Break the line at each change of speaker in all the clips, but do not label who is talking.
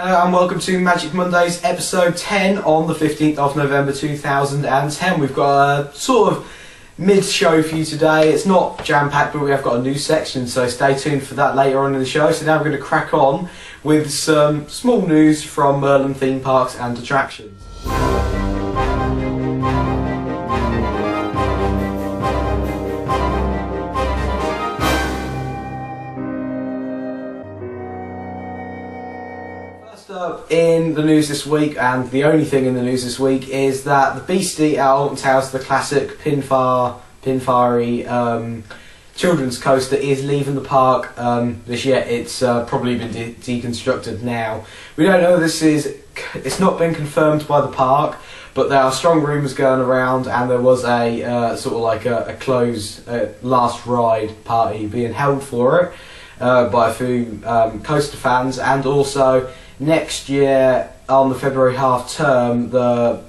Hello and welcome to Magic Mondays episode 10 on the 15th of November 2010. We've got a sort of mid-show for you today. It's not jam-packed, but we have got a new section, so stay tuned for that later on in the show. So now we're going to crack on with some small news from Merlin theme parks and attractions. Up in the news this week, and the only thing in the news this week, is that the Beastie at Alton Towers, the classic Pinfari children's coaster, is leaving the park this year. It's probably been deconstructed now. We don't know if it's not been confirmed by the park, but there are strong rumours going around, and there was a sort of like a closed last ride party being held for it by a few coaster fans, and also next year on the February half term, the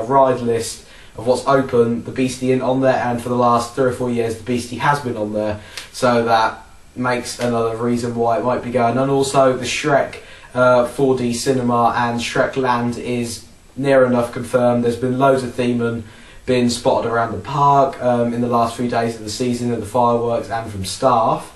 ride list of what's open, the Beastie isn't on there, and for the last 3 or 4 years the Beastie has been on there, so that makes another reason why it might be going. And also the Shrek 4D cinema and Shrek Land is near enough confirmed. There's been loads of thememen being spotted around the park in the last few days of the season, of the fireworks and from staff.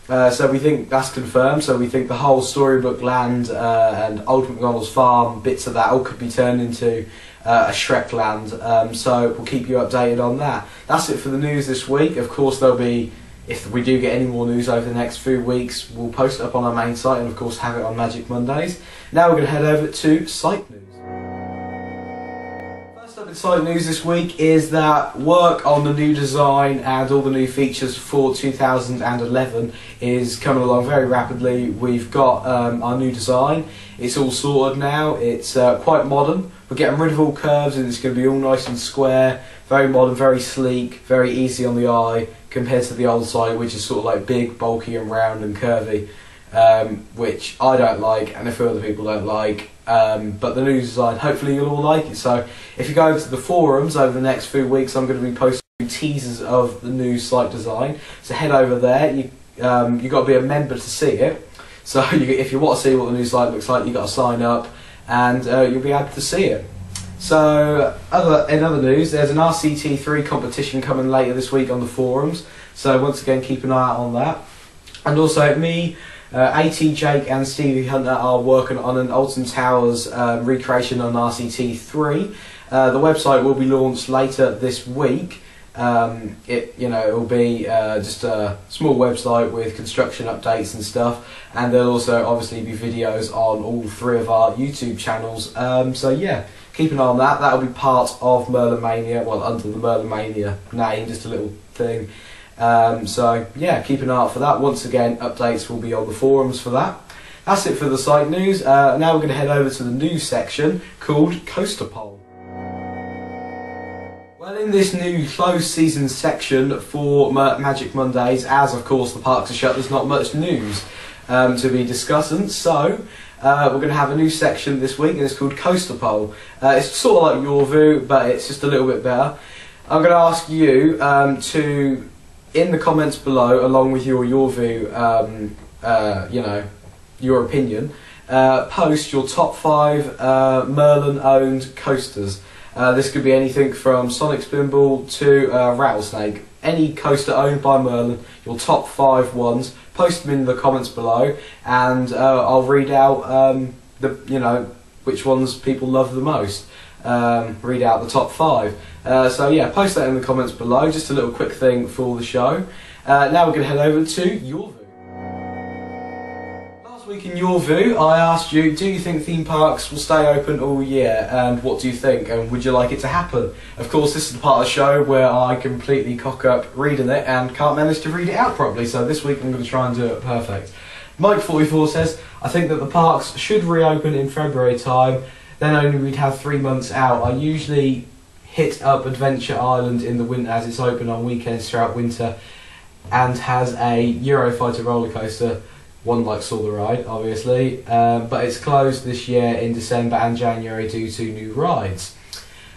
So we think that's confirmed, so we think the whole Storybook Land and Old MacDonald's Farm, bits of that, all could be turned into a Shrek Land, so we'll keep you updated on that. That's it for the news this week. Of course there'll be, if we do get any more news over the next few weeks, we'll post it up on our main site and of course have it on Magic Mondays. Now we're going to head over to site news. Up in site news this week is that work on the new design and all the new features for 2011 is coming along very rapidly. We've got our new design. It's all sorted now. It's quite modern. We're getting rid of all curves and it's going to be all nice and square, very modern, very sleek, very easy on the eye compared to the old site, which is sort of like big, bulky and round and curvy, which I don't like and a few other people don't like. But the new design, hopefully you'll all like it. So if you go to the forums over the next few weeks, I'm going to be posting teasers of the new site design. So head over there. You've got to be a member to see it. So if you want to see what the new site looks like, you've got to sign up and you'll be able to see it. So in other news, there's an RCT3 competition coming later this week on the forums. So once again, keep an eye out on that. And also me, AT Jake and Stevie Hunter are working on an Alton Towers recreation on RCT3. The website will be launched later this week. It will be just a small website with construction updates and stuff, and there'll also obviously be videos on all 3 of our YouTube channels. So yeah, keep an eye on that. That'll be part of Merlin Mania, well, under the Merlin Mania name, just a little thing. So yeah, keep an eye out for that. Once again, updates will be on the forums for that. That's it for the site news. Now we're going to head over to the news section called Coaster Poll. Well, in this new closed season section for Magic Mondays, as of course the parks are shut, there's not much news to be discussing, so we're going to have a new section this week and it's called Coaster Poll. It's sort of like Your View, but it's just a little bit better. I'm going to ask you to, in the comments below, along with your view, your opinion, post your top 5 Merlin-owned coasters. This could be anything from Sonic Spinball to Rattlesnake. Any coaster owned by Merlin, your top 5 ones. Post them in the comments below, and I'll read out which ones people love the most. Read out the top 5. So yeah, post that in the comments below. Just a little quick thing for the show. Now we're going to head over to Your View. Last week in Your View, I asked you, do you think theme parks will stay open all year, and what do you think, and would you like it to happen? Of course, this is the part of the show where I completely cock up reading it and can't manage to read it out properly, so this week I'm going to try and do it perfect. Mike44 says, I think that the parks should reopen in February time, then only we'd have 3 months out. I usually hit up Adventure Island in the winter as it's open on weekends throughout winter and has a Eurofighter roller coaster, one like Saw the Ride obviously, but it's closed this year in December and January due to new rides.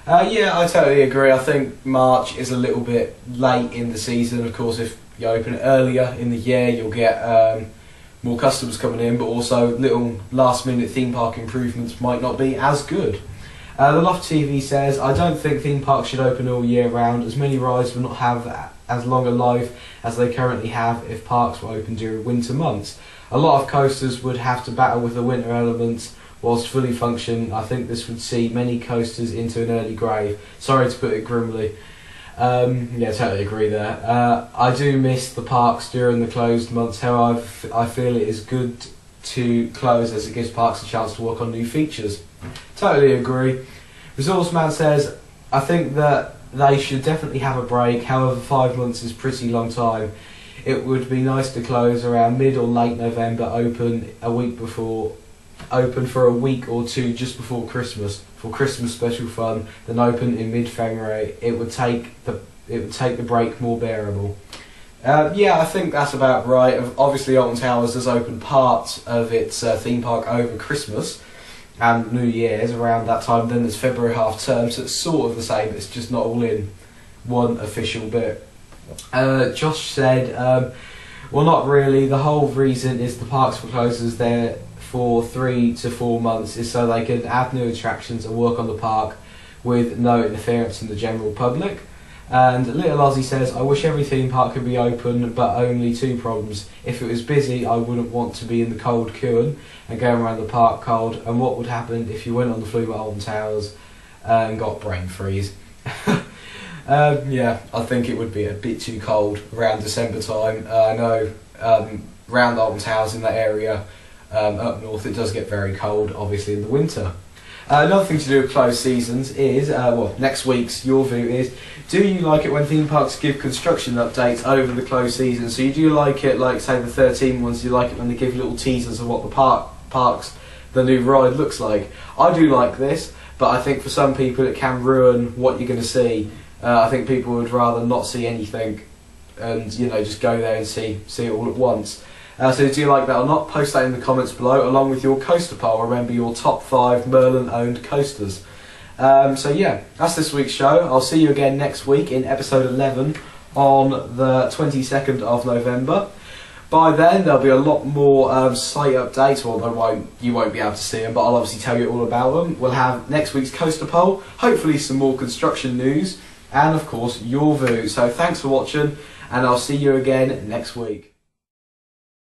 Yeah, I totally agree. I think March is a little bit late in the season. Of course, if you open it earlier in the year, you'll get more customers coming in, but also little last minute theme park improvements might not be as good. The Loft TV says, I don't think theme parks should open all year round, as many rides will not have as long a life as they currently have if parks were open during winter months. A lot of coasters would have to battle with the winter elements whilst fully functioning. I think this would see many coasters into an early grave. Sorry to put it grimly. Yeah, totally agree there. I do miss the parks during the closed months. However, I feel it is good to close as it gives parks a chance to work on new features. Totally agree. Resource Man says, I think that they should definitely have a break. However, 5 months is a pretty long time. It would be nice to close around mid or late November, open for a week or two just before Christmas for Christmas special fun, then open in mid-February. It would take the break more bearable. Yeah, I think that's about right. Obviously, Alton Towers does open part of its theme park over Christmas and New Year's around that time. Then there's February half term, so it's sort of the same. It's just not all in one official bit. Josh said, well, not really. The whole reason is the parks were closed there for 3 to 4 months is so they can add new attractions and work on the park with no interference in the general public. And Little Ozzy says, I wish every theme park could be open, but only 2 problems. If it was busy, I wouldn't want to be in the cold queuing and going around the park cold. And what would happen if you went on the flume at Alton Towers and got brain freeze? Yeah, I think it would be a bit too cold around December time. I know around Alton Towers in that area up north it does get very cold, obviously in the winter. Another thing to do with closed seasons is, well, next week's Your View is, do you like it when theme parks give construction updates over the closed season? So you do like it, like say the 13 ones, do you like it when they give little teasers of what the the new ride looks like? I do like this, but I think for some people it can ruin what you're going to see. I think people would rather not see anything and, you know, just go there and see it all at once. So do you like that or not? Post that in the comments below along with your coaster poll. Remember your top 5 Merlin owned coasters. So yeah, that's this week's show. I'll see you again next week in episode 11 on the 22nd of November. By then there'll be a lot more site updates, although you won't be able to see them, but I'll obviously tell you all about them. We'll have next week's coaster poll, hopefully some more construction news, and of course your view. So thanks for watching, and I'll see you again next week.